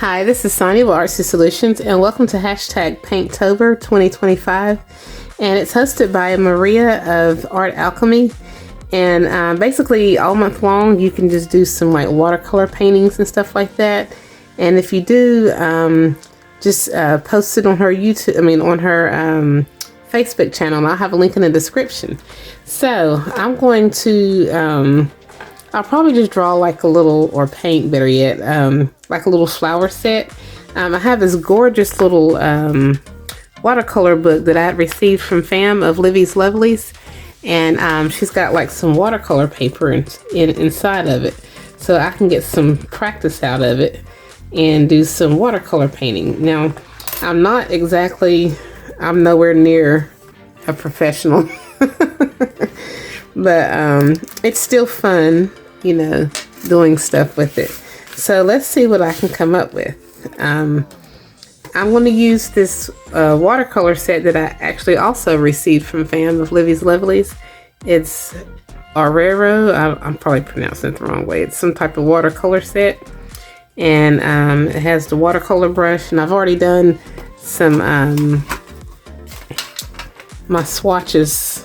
Hi, this is Sonia with Artsy Solutions, and welcome to hashtag paintober 2025. And it's hosted by Maria of Art Alchemy. And basically, all month long, you can just do some like watercolor paintings and stuff like that. And if you do, just post it on her on her Facebook channel, and I'll have a link in the description. So I'm going to I'll probably just draw like a little, or paint better yet, like a little flower set. I have this gorgeous little watercolor book that I had received from Fam of Livy's Lovelies, and she's got like some watercolor paper inside of it, so I can get some practice out of it and do some watercolor painting. Now, I'm nowhere near a professional, but it's still fun, you know, doing stuff with it. So let's see what I can come up with. I'm going to use this watercolor set that I actually also received from Fam of Livy's Lovelies. It's Arrero. I'm probably pronouncing it the wrong way. It's some type of watercolor set, and it has the watercolor brush, and I've already done some my swatches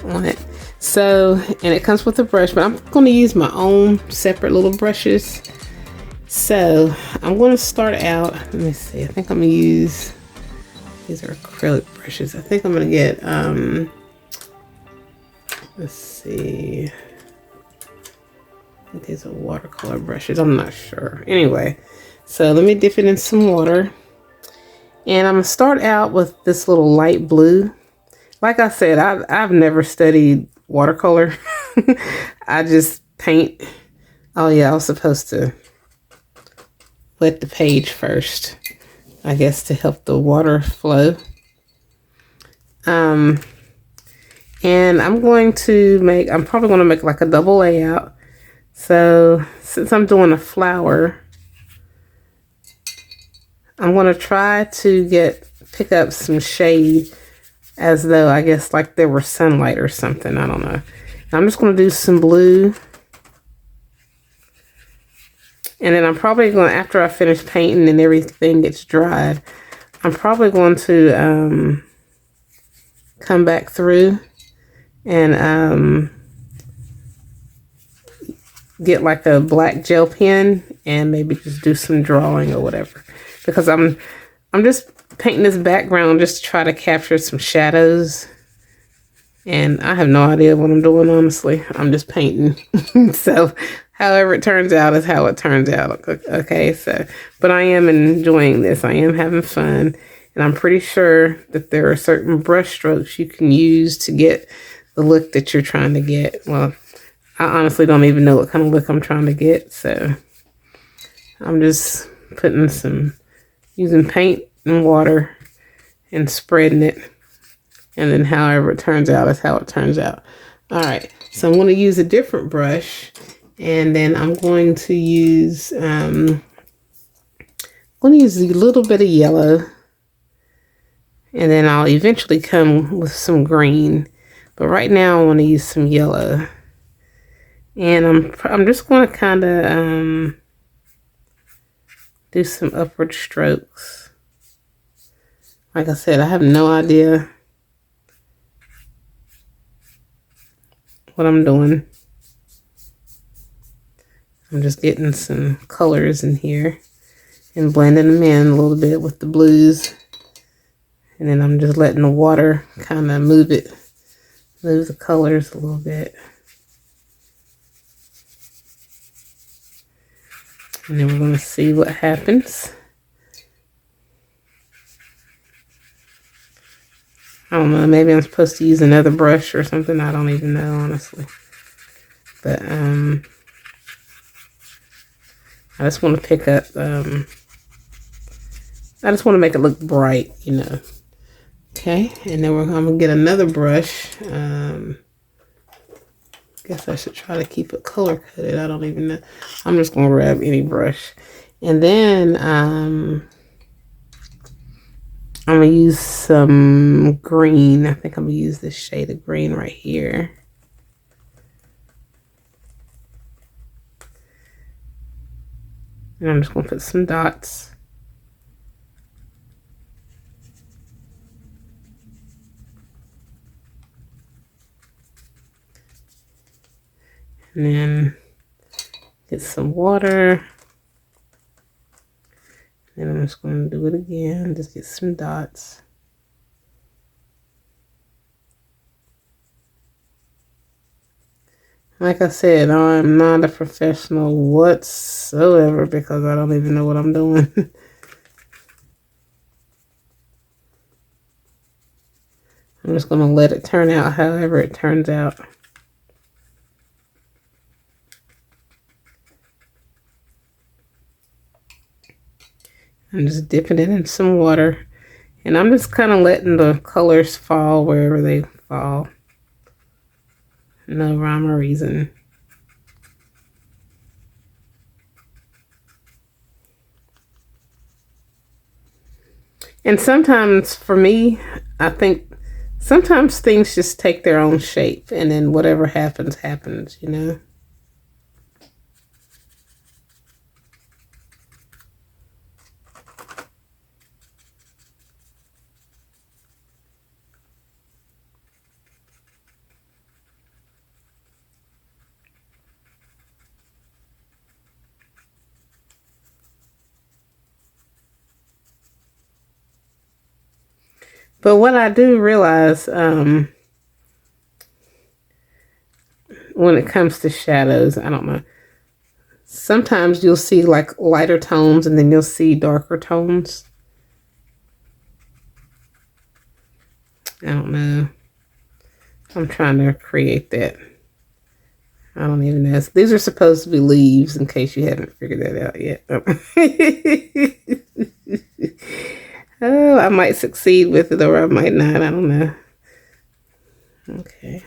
on it. So, and it comes with a brush, but I'm going to use my own separate little brushes. So I'm going to start out, let me see, I think I'm going to use, these are acrylic brushes. I think I'm going to get, let's see, I think these are watercolor brushes, I'm not sure. Anyway, so let me dip it in some water. And I'm going to start out with this little light blue. Like I said, I've never studied watercolor. I just paint. Oh yeah, I was supposed to wet the page first, I guess, to help the water flow. And I'm probably going to make like a double layout. So since I'm doing a flower, I'm going to try to pick up some shade, as though, I guess, like there were sunlight or something. I don't know. I'm just going to do some blue. And then I'm probably going to, after I finish painting and everything gets dried, I'm probably going to come back through and get like a black gel pen and maybe just do some drawing or whatever. Because I'm just painting this background just to try to capture some shadows, and I have no idea what I'm doing, honestly. I'm just painting. So however it turns out is how it turns out. Okay, so, but I am enjoying this. I am having fun, and I'm pretty sure that there are certain brush strokes you can use to get the look that you're trying to get. Well, I honestly don't even know what kind of look I'm trying to get, so I'm just using paint and water and spreading it, and then however it turns out is how it turns out. All right, so I'm going to use a different brush, and then I'm going to use a little bit of yellow, and then I'll eventually come with some green, but right now I want to use some yellow. And I'm just going to kind of do some upward strokes. Like I said, I have no idea what I'm doing. I'm just getting some colors in here and blending them in a little bit with the blues. And then I'm just letting the water kind of move the colors a little bit. And then we're going to see what happens. I don't know, maybe I'm supposed to use another brush or something. I don't even know, honestly. But I just want to pick up, I just want to make it look bright, you know. Okay, and then I'm going to get another brush. Guess I should try to keep it color coded. I don't even know. I'm just going to grab any brush. And then I'm going to use some green. I think I'm going to use this shade of green right here. And I'm just going to put some dots. And then get some water. And I'm just going to do it again. Just get some dots. Like I said, I'm not a professional whatsoever because I don't even know what I'm doing. I'm just going to let it turn out however it turns out. I'm just dipping it in some water. And I'm just kind of letting the colors fall wherever they fall. No rhyme or reason. And sometimes, for me, I think sometimes things just take their own shape. And then whatever happens, happens, you know. But what I do realize when it comes to shadows, I don't know. Sometimes you'll see like lighter tones and then you'll see darker tones. I don't know. I'm trying to create that. I don't even know. These are supposed to be leaves in case you haven't figured that out yet. Oh, I might succeed with it or I might not. I don't know. Okay.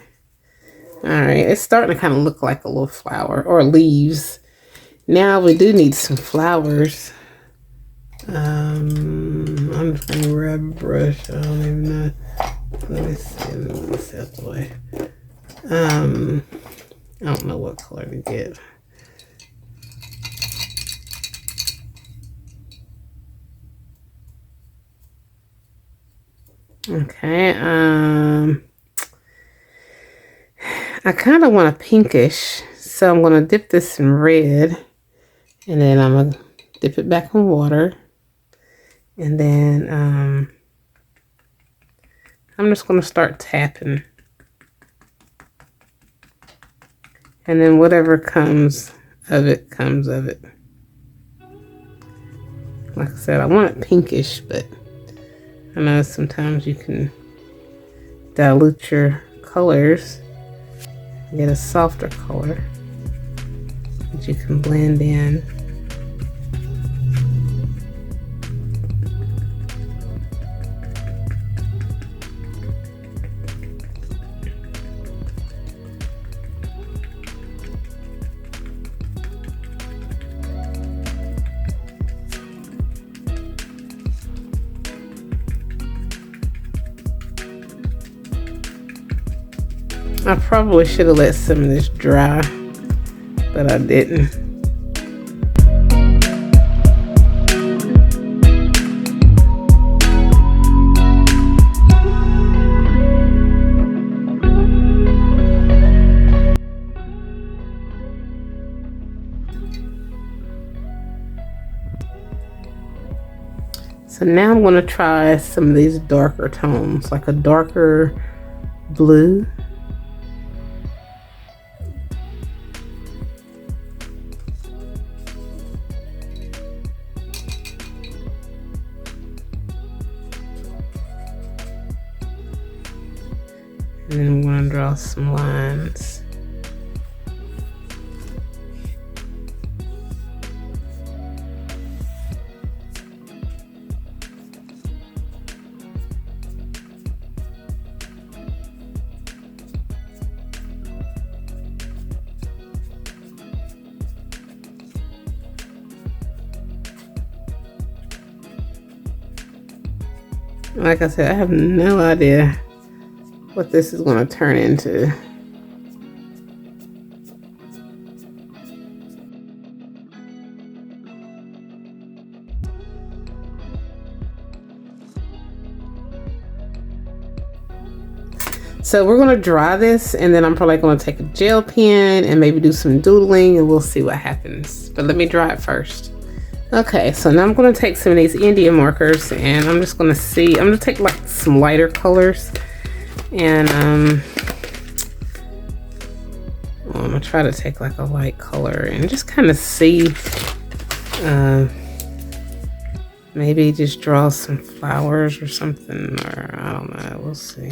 All right. It's starting to kind of look like a little flower or leaves. Now we do need some flowers. I'm just going to grab a brush. I don't even know. Let me see. Let me get this out the way. I don't know what color to get. Okay, I kind of want a pinkish, so I'm going to dip this in red, and then I'm going to dip it back in water, and then I'm just going to start tapping, and then whatever comes of it, comes of it. Like I said, I want it pinkish, but I know sometimes you can dilute your colors, get a softer color that you can blend in. I probably should have let some of this dry, but I didn't. So now I'm going to try some of these darker tones, like a darker blue. And then I'm going to draw some lines. Like I said, I have no idea what this is going to turn into. So we're going to dry this, and then I'm probably going to take a gel pen and maybe do some doodling, and we'll see what happens. But let me dry it first. Okay, so now I'm going to take some of these India markers, and I'm just going to see. I'm going to take like some lighter colors, and I'm going to try to take like a light color and just kind of see. Maybe just draw some flowers or something, or I don't know. We'll see.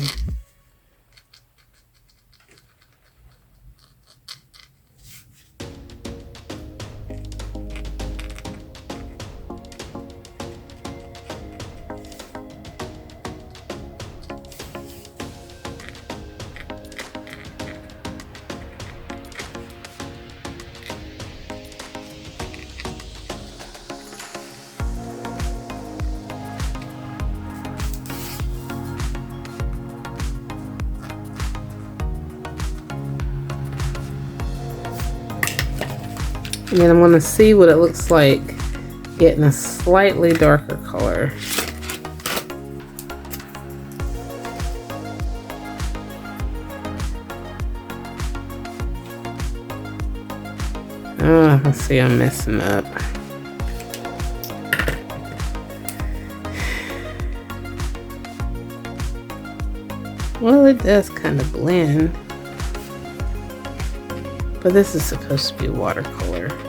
And then I'm going to see what it looks like getting a slightly darker color. Oh, let's see, I'm messing up. Well, it does kind of blend. But this is supposed to be watercolor thing.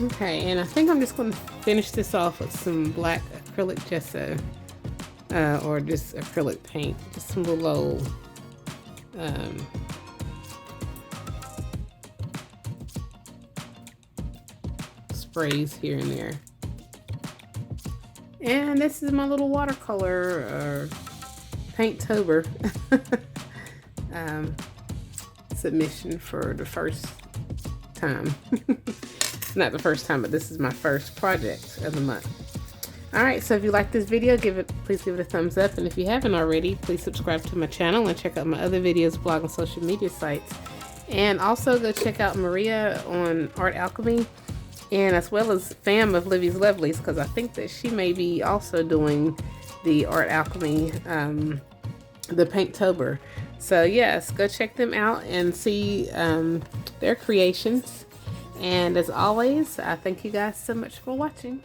Okay, and I think I'm just going to finish this off with some black acrylic gesso, or just acrylic paint, just some little old sprays here and there. And this is my little watercolor paintober submission for the first time. Not the first time, but this is my first project of the month. Alright, so if you like this video, please give it a thumbs up, and if you haven't already, please subscribe to my channel and check out my other videos, blog, and social media sites. And also go check out Maria on Art Alchemy, and as well as Fam of Livy's Lovelies, because I think that she may be also doing the Art Alchemy, the Paintober. So yes, go check them out and see their creations. And as always, I thank you guys so much for watching.